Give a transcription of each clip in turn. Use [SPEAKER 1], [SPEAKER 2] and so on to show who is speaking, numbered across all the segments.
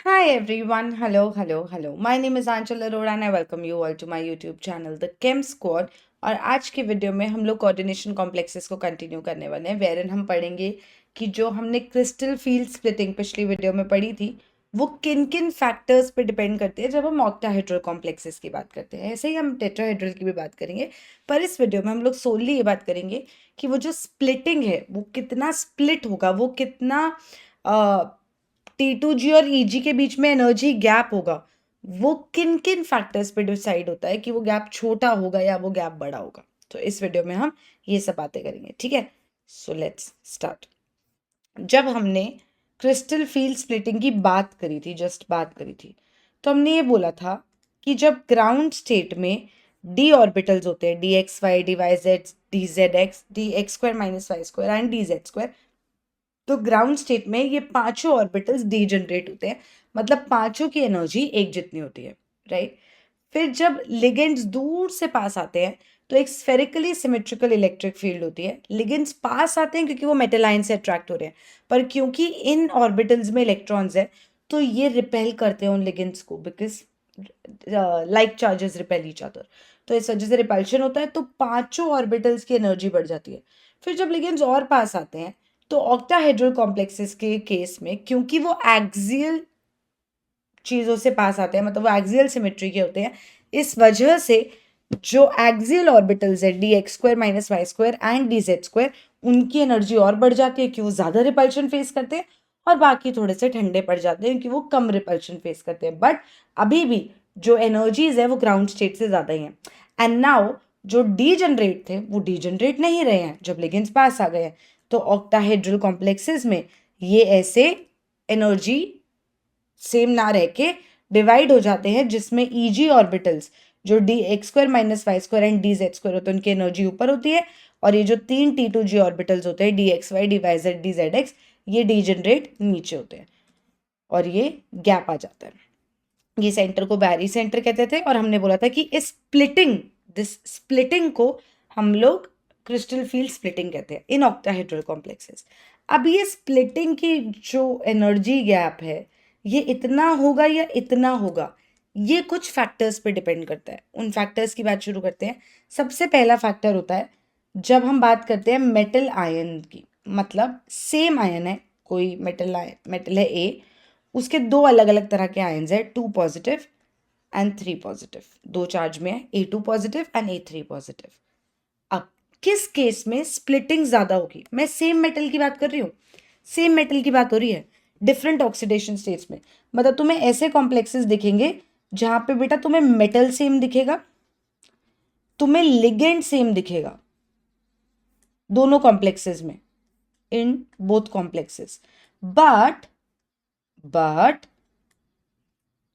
[SPEAKER 1] Hi everyone, hello. My name is Anchal Arora and I welcome you all to my YouTube channel The Chem Squad। और आज की video में हम लोग coordination complexes को continue करने वाले हैं, वेरन हम पढ़ेंगे कि जो हमने क्रिस्टल फील्ड स्प्लिटिंग पिछली वीडियो में पढ़ी थी वो किन किन फैक्टर्स पे डिपेंड करती है जब हम ऑक्टाहेड्रल कॉम्प्लेक्सेस की बात करते हैं। ऐसे ही हम टेट्राहेड्रल की भी बात करेंगे, पर इस वीडियो में हम लोग सोनली ये बात करेंगे कि वो जो स्प्लिटिंग है वो कितना स्प्लिट होगा, वो कितना T2G और EG के बीच में एनर्जी गैप होगा, वो किन किन फैक्टर्स पे डिसाइड होता है कि वो गैप छोटा होगा या वो गैप बड़ा होगा। तो इस वीडियो में हम ये सब बातें करेंगे, ठीक है। So let's start. जब हमने क्रिस्टल फील्ड स्प्लिटिंग की बात करी थी, जस्ट बात करी थी, तो हमने ये बोला था कि जब ग्राउंड स्टेट में डी ऑर्बिटल्स होते हैं, D X Y D Y Z D Z X D X square minus Y square and D Z square, तो ग्राउंड स्टेट में ये पांचों ऑर्बिटल्स डीजनरेट होते हैं, मतलब पांचों की एनर्जी एक जितनी होती है, राइट। फिर जब लिगेंड्स दूर से पास आते हैं तो एक स्फेरिकली सिमेट्रिकल इलेक्ट्रिक फील्ड होती है। लिगेंड्स पास आते हैं क्योंकि वो मेटल आयन से अट्रैक्ट हो रहे हैं, पर क्योंकि इन ऑर्बिटल्स में इलेक्ट्रॉन्स है तो ये रिपेल करते हैं उन लिगेंड्स को, because like charges repel each other. तो इस वजह से रिपल्शन होता है, तो पांचों ऑर्बिटल्स की एनर्जी बढ़ जाती है। फिर जब लिगेंड्स और पास आते हैं तो ऑक्टाहेड्रल कॉम्प्लेक्सेस के केस में क्योंकि वो एक्सियल चीज़ों से पास आते हैं, मतलब वो एक्सियल सिमेट्री के होते हैं, इस वजह से जो एक्सियल ऑर्बिटल्स है D X square minus Y square and D Z square, उनकी एनर्जी और बढ़ जाती है कि वो ज़्यादा रिपल्शन फेस करते हैं, और बाकी थोड़े से ठंडे पड़ जाते हैं कि वो कम रिपल्शन फेस करते हैं। बट अभी भी जो एनर्जीज है वो ग्राउंड स्टेट से ज़्यादा ही हैं। एंड नाउ जो डीजनरेट थे वो डीजनरेट नहीं रहे हैं जब लिगेंड्स पास आ गए हैं। तो ऑक्टाहेड्रल कॉम्प्लेक्सेस में ये ऐसे एनर्जी सेम ना रह के डिवाइड हो जाते हैं, जिसमें ईजी ऑर्बिटल्स जो D X square minus Y square and D Z square होते हैं उनकी एनर्जी ऊपर होती है, और ये जो तीन T2G ऑर्बिटल्स होते हैं D X Y D Y Z D Z X, ये डीजनरेट नीचे होते हैं और ये गैप आ जाता है। ये सेंटर को बैरी सेंटर कहते थे, और हमने बोला था कि इस स्प्लिटिंग को हम लोग क्रिस्टल फील्ड स्प्लिटिंग कहते हैं इन ऑक्टाहेड्रल कॉम्प्लेक्सेस। अब ये स्प्लिटिंग की जो एनर्जी गैप है ये इतना होगा या इतना होगा, ये कुछ फैक्टर्स पे डिपेंड करता है। उन फैक्टर्स की बात शुरू करते हैं। सबसे पहला फैक्टर होता है जब हम बात करते हैं मेटल आयन की, मतलब सेम आयन है, कोई मेटल है ए, उसके दो अलग अलग तरह के आयन्स है, 2 पॉजिटिव एंड 3 पॉजिटिव, दो चार्ज में है, A2 positive and A3 positive. अब किस केस में स्प्लिटिंग ज्यादा होगी? मैं सेम मेटल की बात कर रही हूँ, सेम मेटल की बात हो रही है, डिफरेंट ऑक्सीडेशन स्टेट्स में। मतलब तुम्हें ऐसे कॉम्प्लेक्सेस दिखेंगे जहां पे बेटा तुम्हें मेटल सेम दिखेगा, तुम्हें लिगेंड सेम दिखेगा, दोनों कॉम्प्लेक्सेस में, इन बोथ कॉम्प्लेक्सेस। बट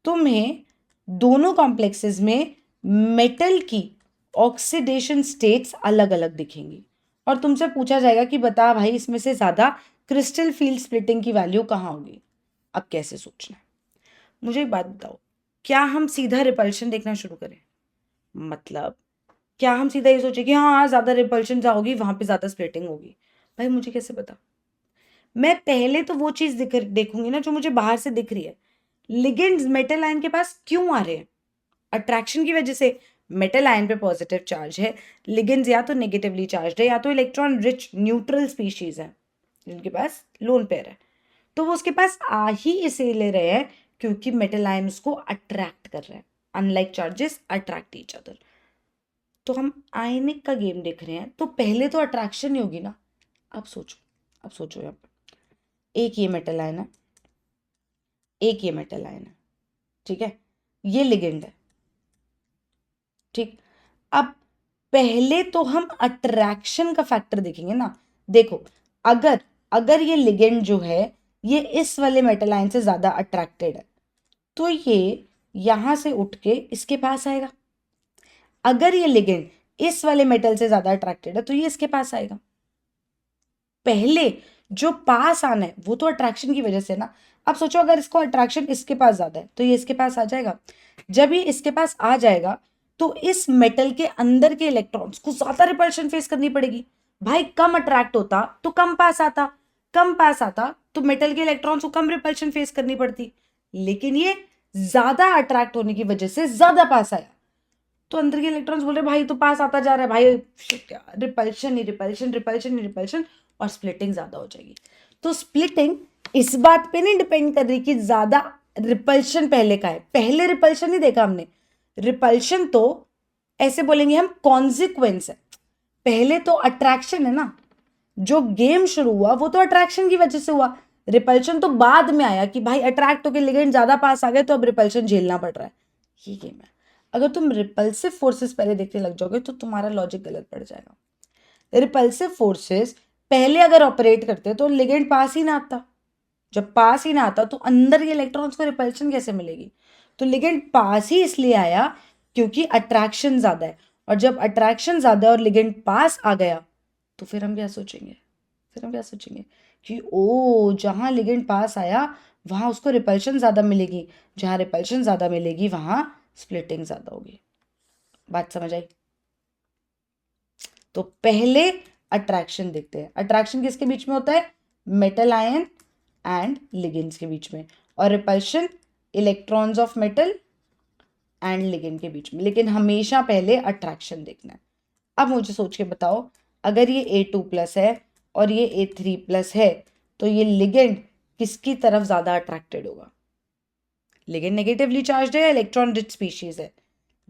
[SPEAKER 1] तुम्हें दोनों कॉम्प्लेक्सेस में मेटल की ऑक्सीडेशन स्टेट्स अलग अलग दिखेंगी, और तुमसे पूछा जाएगा कि बता भाई इसमें से ज्यादा क्रिस्टल फील्ड स्प्लिटिंग की वैल्यू कहाँ होगी। अब कैसे सोचना है, मुझे एक बात बताओ, क्या हम सीधा रिपल्शन देखना शुरू करें? मतलब क्या हम सीधा ये सोचे कि हाँ ज्यादा रिपल्शन जहाँ होगी वहां पे ज्यादा स्प्लिटिंग होगी? भाई मुझे कैसे पता? मैं पहले तो वो चीज देखूंगी ना जो मुझे बाहर से दिख रही है। लिगेंड्स मेटल आयन के पास क्यों आ रहे हैं? अट्रैक्शन की वजह से। मेटल आयन पे पॉजिटिव चार्ज है, लिगेंड्स या तो नेगेटिवली चार्ज है या तो इलेक्ट्रॉन रिच न्यूट्रल स्पीशीज है जिनके पास लोन पेयर है, तो वो उसके पास आ ही इसे ले रहे हैं क्योंकि मेटल आयन उसको अट्रैक्ट कर रहे हैं, unlike charges attract each other. तो हम आयनिक का गेम देख रहे हैं, तो पहले तो अट्रैक्शन ही होगी ना। अब सोचो यहाँ पे एक ये मेटल आयन है, एक ये मेटल आयन है, ठीक है, ये लिगेंड है, ठीक। अब पहले तो हम अट्रैक्शन का फैक्टर देखेंगे ना। देखो, अगर अगर ये लिगेंड जो है ये इस वाले मेटल आयन से ज्यादा अट्रैक्टेड है तो ये यहां से उठ के इसके पास आएगा। अगर ये लिगेंड इस वाले मेटल से ज्यादा अट्रैक्टेड है तो ये इसके पास आएगा। पहले जो पास आना है वो तो अट्रैक्शन की वजह से ना। अब सोचो अगर इसको अट्रैक्शन इसके पास ज्यादा है तो ये इसके पास आ जाएगा। जब ये इसके पास आ जाएगा तो इस मेटल के अंदर के इलेक्ट्रॉन्स को ज्यादा रिपल्शन फेस करनी पड़ेगी। भाई कम अट्रैक्ट होता तो कम पास आता, कम पास आता तो मेटल के इलेक्ट्रॉन्स को कम रिपल्शन फेस करनी पड़ती। लेकिन ये ज्यादा अट्रैक्ट होने की वजह से ज्यादा पास आया, तो अंदर के इलेक्ट्रॉन्स बोल रहे भाई तो पास आता जा रहा है भाई, रिपल्शन ही रिपल्शन, रिपल्शन ही रिपल्शन, और स्प्लिटिंग ज्यादा हो जाएगी। तो स्प्लिटिंग इस बात पे नहीं डिपेंड कर रही कि ज्यादा रिपल्शन पहले का है, पहले रिपल्शन ही देखा हमने। रिपल्शन तो ऐसे बोलेंगे हम कॉन्सिक्वेंस है, पहले तो अट्रैक्शन है ना, जो गेम शुरू हुआ वो तो अट्रैक्शन की वजह से हुआ, रिपल्शन तो बाद में आया कि भाई अट्रैक्ट होकर लिगेंड ज्यादा पास आ गए तो अब रिपल्शन झेलना पड़ रहा है, ये गेम है। अगर तुम रिपल्सिव फोर्सेस पहले देखने लग जाओगे तो तुम्हारा लॉजिक गलत पड़ जाएगा। रिपल्सिव फोर्सेस पहले अगर ऑपरेट करते तो लिगेंड पास ही ना आता, जब पास ही ना आता तो अंदर के इलेक्ट्रॉन्स को रिपल्शन कैसे मिलेगी? तो लिगेंड पास ही इसलिए आया क्योंकि अट्रैक्शन ज्यादा है, और जब अट्रैक्शन ज्यादा है और लिगेंड पास आ गया तो फिर हम क्या सोचेंगे, कि ओ जहां लिगेंड पास आया वहां उसको रिपल्शन ज्यादा मिलेगी, जहां रिपल्शन ज्यादा मिलेगी वहां स्प्लिटिंग ज्यादा होगी। बात समझ आई? तो पहले अट्रैक्शन देखते हैं। अट्रैक्शन किसके बीच में होता है? मेटल आयन एंड लिगेंड्स के बीच में, और repulsion electrons of metal and ligand के बीच में, लेकिन हमेशा पहले अट्रैक्शन देखना है। अब मुझे सोच के बताओ, अगर ये A2+ है और ये A3+ है तो ये लिगेंड किसकी तरफ ज्यादा अट्रैक्टेड होगा? लिगेंड नेगेटिवली चार्ज है या इलेक्ट्रॉन रिच स्पीशीज है?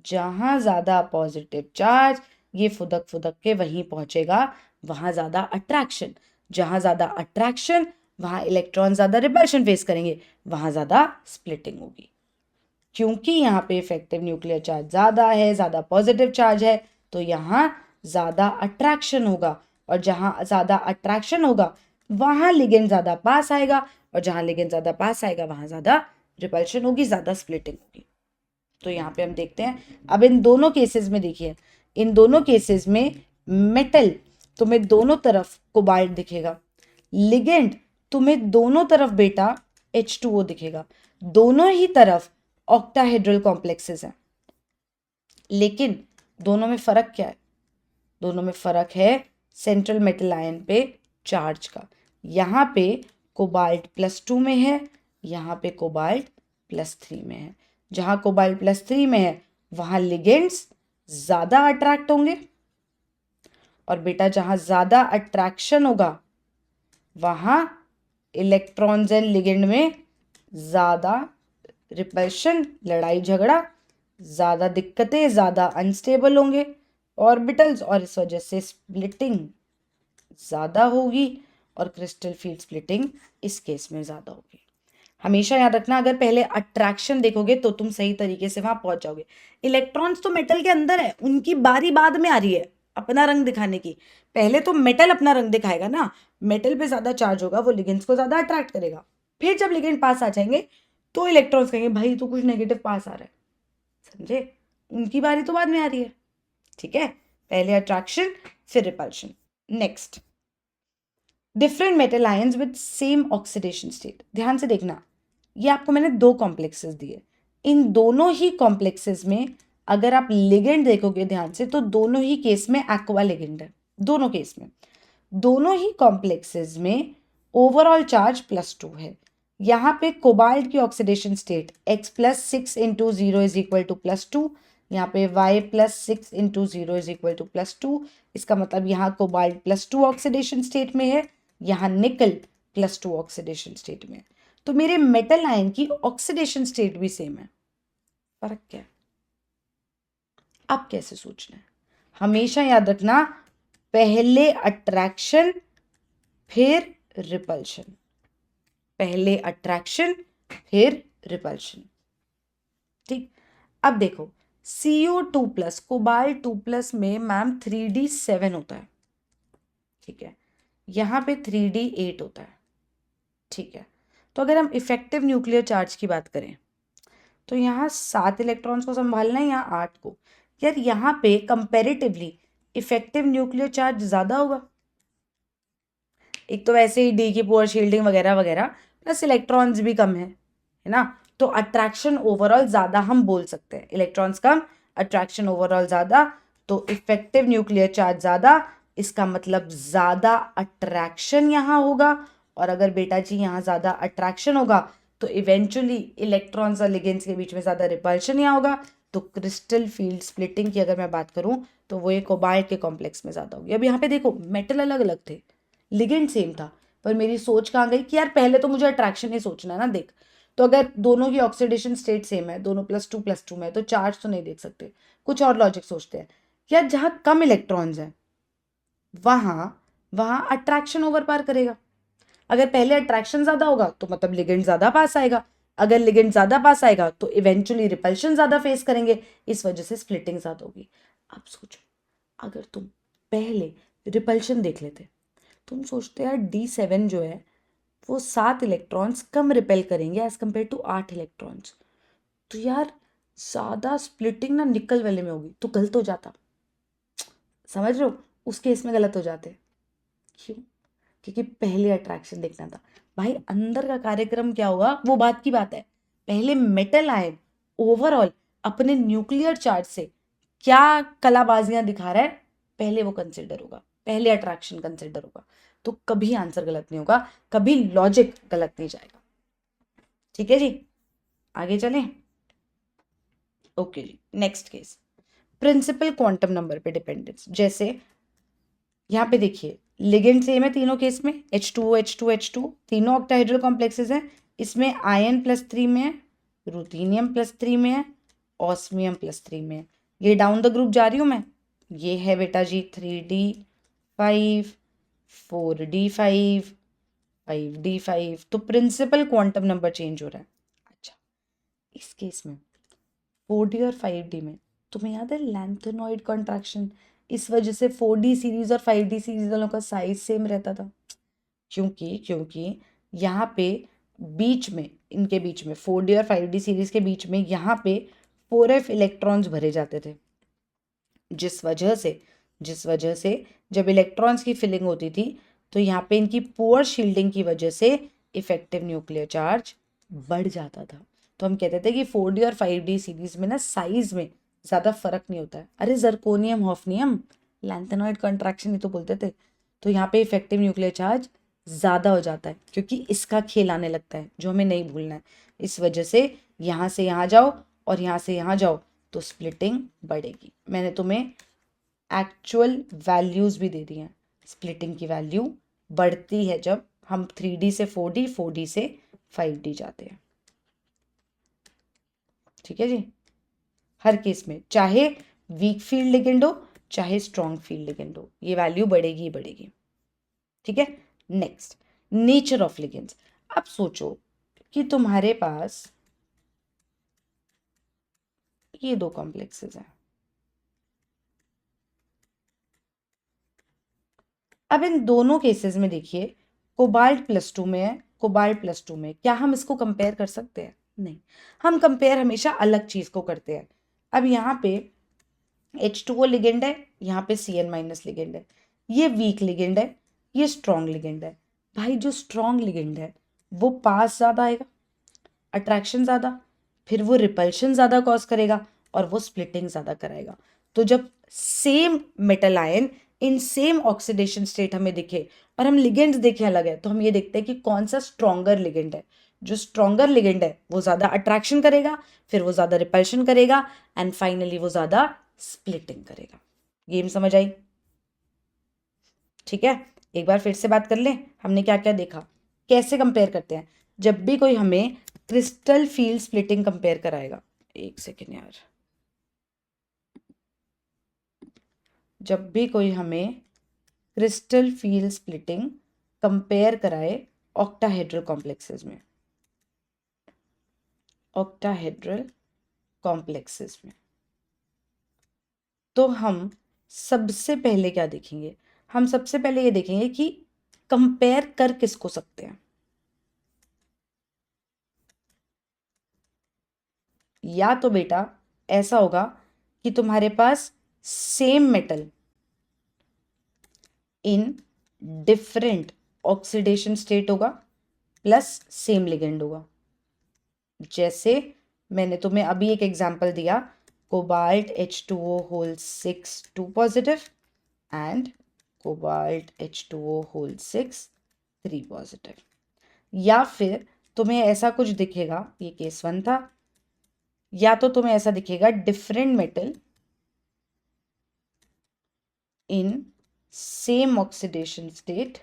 [SPEAKER 1] जहां ज्यादा पॉजिटिव चार्ज, ये फुदक फुदक के वहीं पहुंचेगा, वहां ज्यादा अट्रैक्शन, जहां ज्यादा अट्रैक्शन वहां इलेक्ट्रॉन ज्यादा रिपल्शन फेस करेंगे, वहां ज्यादा स्प्लिटिंग होगी। क्योंकि यहाँ पे इफेक्टिव न्यूक्लियर चार्ज ज्यादा है, ज्यादा पॉजिटिव चार्ज है, तो यहाँ ज्यादा अट्रैक्शन होगा, और जहां ज्यादा अट्रैक्शन होगा वहां लिगेंड ज्यादा पास आएगा, और जहां लिगेंड ज्यादा पास आएगा वहां ज्यादा रिपल्शन होगी, ज्यादा स्प्लिटिंग होगी। तो यहाँ पे हम देखते हैं, अब इन दोनों केसेस में देखिए, इन दोनों केसेस में मेटल तुम्हें दोनों तरफ कोबाल्ट दिखेगा, लिगेंड तुम्हें दोनों तरफ बेटा H2O दिखेगा, दोनों ही तरफ ऑक्टाहेड्रल कॉम्प्लेक्सेस हैं। लेकिन दोनों में फर्क क्या है? दोनों में फर्क है सेंट्रल मेटल आयन पे चार्ज का। यहाँ पे कोबाल्ट +2 में है, यहाँ पे कोबाल्ट +3 में है। जहां कोबाल्ट +3 में है वहां लिगेंड्स ज्यादा अट्रैक्ट होंगे, और बेटा जहां ज्यादा अट्रैक्शन होगा वहां इलेक्ट्रॉन्स एंड लिगेंड में ज्यादा रिपल्शन, लड़ाई झगड़ा, ज्यादा दिक्कतें, ज्यादा अनस्टेबल होंगे ऑर्बिटल्स, और इस वजह से स्प्लिटिंग ज्यादा होगी, और क्रिस्टल फील्ड स्प्लिटिंग इस केस में ज्यादा होगी। हमेशा याद रखना, अगर पहले अट्रैक्शन देखोगे तो तुम सही तरीके से वहां पहुंच जाओगे। इलेक्ट्रॉन्स तो मेटल के अंदर है, उनकी बारी बाद में आ रही है अपना रंग दिखाने की, पहले तो मेटल अपना रंग दिखाएगा ना, मेटल पे ज्यादा चार्ज होगा, वो लिगेंड्स को ज्यादा अट्रैक्ट करेगा। फिर जब लिगेंड पास आ जाएंगे तो इलेक्ट्रॉन्स कहेंगे भाई तो कुछ नेगेटिव पास आ रहा है, समझे? उनकी बारी तो बाद में आ रही है, ठीक है? पहले अट्रैक्शन फिर repulsion. Next, different metal ions with same oxidation state. ध्यान से देखना, ये आपको मैंने 2 कॉम्प्लेक्सेस दिए, इन दोनों ही कॉम्प्लेक्सेस में अगर आप लिगेंड देखोगे ध्यान से तो दोनों ही केस में एक्वा लिगेंड है, दोनों केस में, दोनों ही कॉम्प्लेक्सेस में ओवरऑल चार्ज +2 है। यहाँ पे कोबाल्ट की ऑक्सीडेशन स्टेट X+6 × 0 = +2, यहाँ पे Y+6 × 0 = +2, इसका मतलब यहाँ कोबाल्ट +2 ऑक्सीडेशन स्टेट में है, यहाँ निकल +2 ऑक्सीडेशन स्टेट में है। तो मेरे मेटल आयन की ऑक्सीडेशन स्टेट भी सेम है, फर्क क्या है? अब कैसे सोचना है? हमेशा याद रखना, पहले अट्रैक्शन फिर रिपल्शन, पहले अट्रैक्शन फिर रिपल्शन, ठीक? अब देखो CO2+, कोबाल्ट 2+ में मैम 3D7 होता है, ठीक है? यहाँ पे 3D8 होता है, ठीक है? तो अगर हम इफेक्टिव न्यूक्लियर चार्ज की बात करें तो यहाँ 7 इलेक्ट्रॉन्स को संभालना है, यहाँ 8 को। यार यहाँ पे कंपेरेटिवली इफेक्टिव न्यूक्लियर चार्ज ज्यादा होगा, एक तो वैसे ही डी की पुअर शील्डिंग वगैरह वगैरह, प्लस इलेक्ट्रॉन्स भी कम है ना, तो अट्रैक्शन ओवरऑल ज्यादा हम बोल सकते हैं। इलेक्ट्रॉन्स कम, अट्रैक्शन ओवरऑल ज्यादा, तो इफेक्टिव न्यूक्लियर चार्ज ज्यादा, इसका मतलब ज्यादा अट्रैक्शन यहाँ होगा, और अगर बेटा जी यहाँ ज्यादा अट्रैक्शन होगा तो इवेंचुअली इलेक्ट्रॉन्स और लिगेंड्स के बीच में ज़्यादा रिपल्शन यहाँ होगा, तो क्रिस्टल फील्ड स्प्लिटिंग की अगर मैं बात करूँ तो वो ये कोबाल्ट के कॉम्प्लेक्स में ज़्यादा होगी। अब यहाँ पे देखो मेटल अलग अलग थे, लिगेंड सेम था, पर मेरी सोच कहाँ गई कि यार पहले तो मुझे अट्रैक्शन ही सोचना है ना। देख, तो अगर दोनों की ऑक्सीडेशन स्टेट सेम है, दोनों +2 में है, तो चार्ज तो नहीं देख सकते, कुछ और लॉजिक सोचते हैं। यार जहाँ कम इलेक्ट्रॉन्स हैं वहाँ वहाँ अट्रैक्शन ओवर पार करेगा। अगर पहले अट्रैक्शन ज्यादा होगा तो मतलब लिगेंड ज्यादा पास आएगा, अगर लिगेंड ज्यादा पास आएगा तो इवेंचुअली रिपल्शन ज्यादा फेस करेंगे, इस वजह से स्प्लिटिंग ज्यादा होगी। अब सोचो, अगर तुम पहले रिपल्शन देख लेते, तुम सोचते यार D7 जो है वो 7 इलेक्ट्रॉन्स कम रिपेल करेंगे एज कम्पेयर टू 8 इलेक्ट्रॉन्स, तो यार ज्यादा स्प्लिटिंग ना निकल वाले में होगी, तो गलत हो जाता। समझ रहे हो, उस केस में गलत हो जाते। क्यों? क्योंकि पहले अट्रैक्शन देखना था। भाई अंदर का कार्यक्रम क्या होगा वो बात की बात है, पहले मेटल आयन ओवरऑल अपने न्यूक्लियर चार्ज से क्या कलाबाजियां दिखा रहा है, पहले वो कंसिडर होगा, पहले अट्रैक्शन कंसिडर होगा। तो कभी आंसर गलत नहीं होगा, कभी लॉजिक गलत नहीं जाएगा। ठीक है जी, आगे चलें। ओके जी, next case, principal quantum number पे डिपेंडेंस। जैसे यहाँ पे देखिए लिगेंड सेम है तीनों केस में, H2O H2 H2, तीनों ऑक्टाहेड्रल कॉम्प्लेक्सेस हैं। इसमें आयन +3 में है, रुथीनियम +3 में है, ऑस्मियम +3 में है। ये डाउन द ग्रुप जा रही हूँ मैं, ये है बेटा जी 3D5 4D5 5D5, तो प्रिंसिपल क्वांटम नंबर चेंज हो रहा है। अच्छा, इस केस में 4D और 5D में तुम्हें याद है लैंथेनॉइड कॉन्ट्रैक्शन, इस वजह से 4D सीरीज और 5D सीरीज वालों का साइज सेम रहता था। क्योंकि यहाँ पे बीच में, इनके बीच में 4D और 5D सीरीज के बीच में यहाँ पे 4f इलेक्ट्रॉन्स भरे जाते थे, जिस वजह से जब इलेक्ट्रॉन्स की फिलिंग होती थी तो यहाँ पे इनकी पुअर शील्डिंग की वजह से इफेक्टिव न्यूक्लियर चार्ज बढ़ जाता था। तो हम कहते थे कि 4D और 5D सीरीज में ना साइज में ज़्यादा फर्क नहीं होता है। अरे जर्कोनियम हॉफनियम लैंथेनॉइड कॉन्ट्रैक्शन ही तो बोलते थे। तो यहाँ पे इफेक्टिव न्यूक्लियर चार्ज ज़्यादा हो जाता है, क्योंकि इसका खेल आने लगता है जो हमें नहीं भूलना है। इस वजह से यहाँ से यहाँ जाओ और यहाँ से यहाँ जाओ तो स्प्लिटिंग बढ़ेगी। मैंने तुम्हें एक्चुअल वैल्यूज भी दे दी हैं, स्प्लिटिंग की वैल्यू बढ़ती है जब हम 3D से 4D 4D से 5D जाते हैं। ठीक है जी, हर केस में चाहे वीक फील्ड लिगेंड हो चाहे स्ट्रॉन्ग फील्ड लिगेंड हो, ये वैल्यू बढ़ेगी ही बढ़ेगी। ठीक है, नेक्स्ट, नेचर ऑफ लिगेंड्स। अब सोचो कि तुम्हारे पास ये दो कॉम्प्लेक्सेस हैं, अब इन दोनों केसेस में देखिए कोबाल्ट +2 में है, कोबाल्ट +2 में, क्या हम इसको कंपेयर कर सकते हैं? नहीं, हम कंपेयर हमेशा अलग चीज को करते हैं। अब यहाँ पे H2O लिगेंड है, यहाँ पे Cn- लिगेंड है, ये वीक लिगेंड है, ये स्ट्रॉन्ग लिगेंड है। भाई जो स्ट्रॉन्ग लिगेंड है वो पास ज्यादा आएगा, अट्रैक्शन ज़्यादा, फिर वो रिपल्शन ज़्यादा कॉज करेगा और वो स्प्लिटिंग ज़्यादा कराएगा। तो जब सेम मेटल आयन इन सेम ऑक्सीडेशन स्टेट हमें दिखे और हम लिगेंड्स देखें अलग है, तो हम ये देखते हैं कि कौन सा स्ट्रॉन्गर लिगेंड है। जो स्ट्रॉन्गर लिगेंड है वो ज़्यादा अट्रैक्शन करेगा, फिर वो ज़्यादा रिपल्शन करेगा एंड फाइनली वो ज़्यादा स्प्लिटिंग करेगा। गेम समझ आई? ठीक है, एक बार फिर से बात कर लें, हमने क्या क्या देखा, कैसे कंपेयर करते हैं। जब भी कोई हमें क्रिस्टल फील्ड स्प्लिटिंग कंपेयर कराएगा, एक सेकेंड यार, जब भी कोई हमें क्रिस्टल फील्ड स्प्लिटिंग कंपेयर कराए ऑक्टाहेड्रल कॉम्प्लेक्सेस में, ऑक्टाहेड्रल कॉम्प्लेक्सेस में, तो हम सबसे पहले क्या देखेंगे? हम सबसे पहले ये देखेंगे कि कंपेयर कर किसको सकते हैं। या तो बेटा ऐसा होगा कि तुम्हारे पास same metal in different oxidation state होगा प्लस सेम लिगेंड होगा। जैसे मैंने तुम्हें अभी एक एग्जांपल दिया, cobalt H2O whole 6 2 positive and cobalt H2O whole 6 3 positive. या फिर तुम्हें ऐसा कुछ दिखेगा, ये केस 1 था, या तो तुम्हें ऐसा दिखेगा different metal in same oxidation state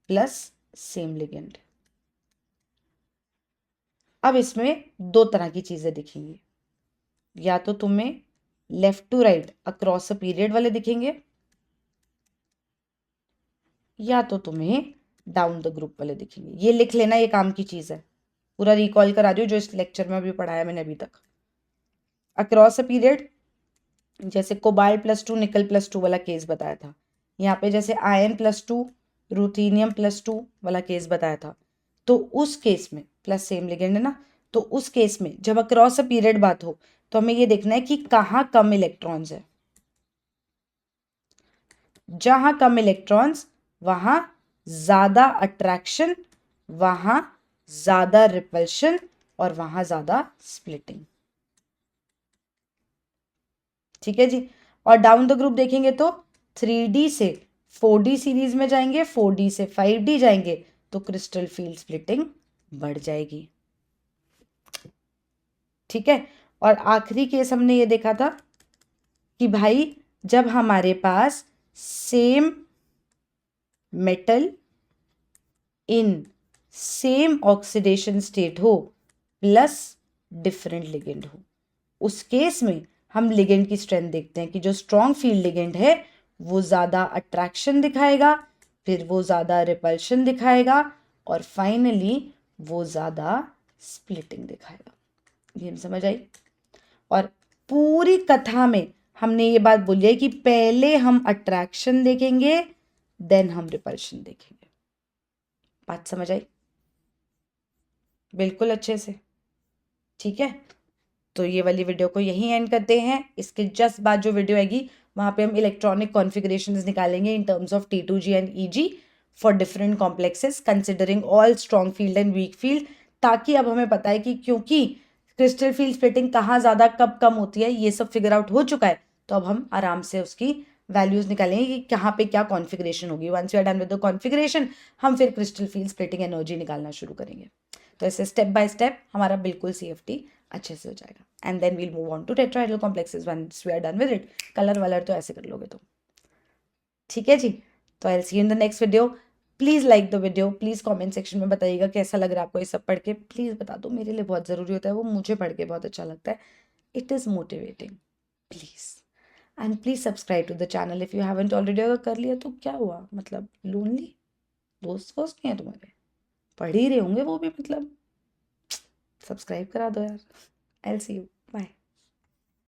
[SPEAKER 1] plus same ligand. अब इसमें दो तरह की चीजें दिखेंगी, या तो तुम्हें left to right across a period वाले दिखेंगे, या तो तुम्हें डाउन द ग्रुप वाले दिखेंगे। ये लिख लेना, ये काम की चीज है, पूरा रिकॉल करा दियो जो इस लेक्चर में अभी पढ़ाया मैंने अभी तक। अक्रॉस अ पीरियड जैसे कोबाल्ट +2 निकल +2 वाला केस बताया था, यहाँ पे जैसे आयरन +2 रुथीनियम +2 वाला केस बताया था, तो उस केस में प्लस सेम लिगेंड है ना, तो उस केस में जब अक्रॉस अ पीरियड बात हो तो हमें ये देखना है कि कहाँ कम इलेक्ट्रॉन्स है। जहां कम इलेक्ट्रॉन्स वहां ज्यादा अट्रैक्शन, वहां ज्यादा रिपल्शन और वहां ज्यादा स्प्लिटिंग। ठीक है जी। और डाउन द ग्रुप देखेंगे तो 3D से 4D सीरीज में जाएंगे, 4D से 5D जाएंगे तो क्रिस्टल फील्ड स्प्लिटिंग बढ़ जाएगी। ठीक है। और आखिरी केस हमने ये देखा था कि भाई जब हमारे पास same metal in same oxidation state हो प्लस डिफरेंट लिगेंड हो, उस केस में हम लिगेंड की स्ट्रेंथ देखते हैं कि जो स्ट्रॉन्ग फील्ड लिगेंड है वो ज़्यादा अट्रैक्शन दिखाएगा, फिर वो ज़्यादा रिपल्शन दिखाएगा और फाइनली वो ज़्यादा स्प्लिटिंग दिखाएगा। ये समझ आई। और पूरी कथा में हमने ये बात बोली है कि पहले हम अट्रैक्शन देखेंगे देन हम रिपल्शन देखेंगे। बात समझ आई बिल्कुल अच्छे से। ठीक है, तो ये वाली वीडियो को यहीं एंड करते हैं। इसके जस्ट बाद जो वीडियो आएगी वहां पे हम इलेक्ट्रॉनिक कॉन्फ़िगरेशंस निकालेंगे in terms of T2G and EG for different complexes considering all strong field and weak field, ताकि अब हमें पता है कि क्योंकि क्रिस्टल फील्ड स्प्लिटिंग कहाँ ज़्यादा कब कम होती है ये सब फिगर आउट हो चुका है, तो अब हम आराम से उसकी वैल्यूज निकालेंगे कि कहाँ पे क्या कॉन्फ़िगरेशन होगी। Once we are done with the configuration हम फिर क्रिस्टल फील्ड स्प्लिटिंग एनर्जी निकालना शुरू करेंगे। तो ऐसे स्टेप बाय स्टेप हमारा बिल्कुल CFT अच्छे से हो जाएगा and then we'll move on to tetrahedral complexes once we are done with it. Colour वलर तो ऐसे कर लोगे तुम। ठीक है जी। तो I see you in the next video. Please like the video, please comment section में बताइएगा कैसा लग रहा है आपको ये सब पढ़ के, प्लीज़ बता दो, मेरे लिए बहुत ज़रूरी होता है, वो मुझे पढ़ के बहुत अच्छा लगता है, it is motivating please. And please subscribe to the channel if you haven't already. अगर कर लिया तो क्या हुआ, मतलब लोनली दोस्त वोस्त नहीं है तुम्हारे, पढ़ ही रहे होंगे वो भी, मतलब सब्सक्राइब करा दो यार। I will see you, bye.